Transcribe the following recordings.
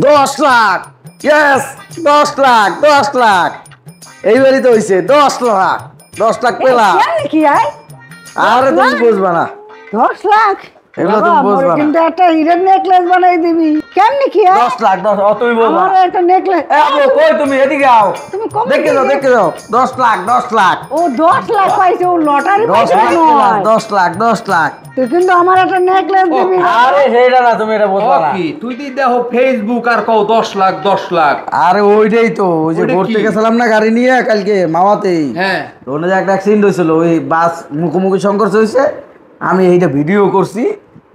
10 lakh. Yes, 10 lakh, 10 lakh. এইবারই তো হইছে 10 লাখ। 10 লাখ পেলা। কি আয় আরে তুমি বুঝবা না, 10 লাখ? এগুলো তুমি বুঝবা না। কিন্তু একটা হীরের নেকলেস বানাই দিবি কেমনি কি 10 লাখ, 10, তুমি বলবা। আমার একটা নেকলেস। এ আবু কই তুমি, এদিকে আও। তুমি কম দেখে যাও, দেখে যাও। 10 লাখ, 10 লাখ। ও 10 লাখ পাইছে, ও লটারি 10 পাইছে লাখ, নয়। 10 লাখ, 10 লাখ। তুই কিন্তু আমার একটা নেকলেস দিবি। আরে সেইটা না, তুমি এটা বুঝবা না। কি তুই দি দেখো ফেসবুক আর কও 10 লাখ 10 লাখ। আরে ওইটাই তো, ওই যে ওইটা ঘুরতে কি? গেছিলাম না গাড়ি নিয়ে কালকে মাওয়াতেই। হ্যাঁ। ওখানে যে একটা অ্যাক্সিডেন্ট হয়েছিল, ওই বাস মুখোমুখি সংঘর্ষ হয়েছে। আমি এইটা ভিডিও করছি,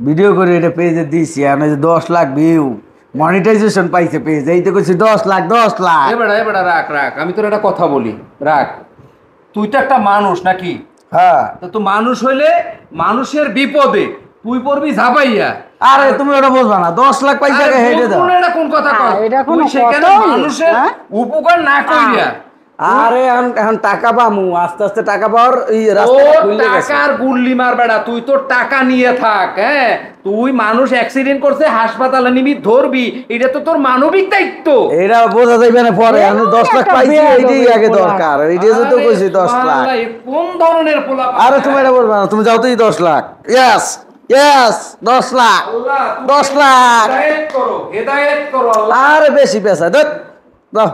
ভিডিও করে এটা পেজে দিয়েছি। আমি 10 লাখ ভিউ, মনিটাইজেশন পাইছে পেজ। এই তো করছি 10 লাখ, 10 লাখ। এবারে রাখ রাখ, আমি তোর একটা কথা বলি, রাখ। তুই তো একটা মানুষ নাকি? হ্যাঁ। তো মানুষ হইলে মানুষের বিপদে তুই পড়বি ঝাপাইয়া। আরে তুমি ওটা বুঝবা না, 10 লাখ পাইছে আরে হেঁটে দাও। বলবো না, এটা কোন কথা কর? এটা কোনো তুই সেখানে কথা হইলো? মানুষের হ্যাঁ? উপকার না কইরা আরে এখন টাকা পামু, আস্তে আস্তে টাকা পাওয়ার এই ও রাস্তা খুলে গেছে। টাকার গুল্লি মার বেড়া, তুই তো টাকা নিয়ে থাক। হ্যাঁ, তুই মানুষ অ্যাক্সিডেন্ট করছে হাসপাতালে নিবি, ধরবি, এটা তো তোর মানবিক দায়িত্ব। এটা বোঝা যাইবে না পরে। আমি 10 লাখ একটা পাইছি, বেয়াদবি এইটাই আগে পোলা। দরকার। এইটাই তো কইছি 10 লাখ। আরে কোন ধরনের পোলা? আরে তুমি এটা বলবা না, তুমি যাও তুই 10 লাখ। ইয়েস, ইয়েস, 10 লাখ, আল্লাহ, তুমি 10 লাখ। হেদায়েত করো, হেদায়েত করো আল্লাহ। আরে বেশি পেশা দাও।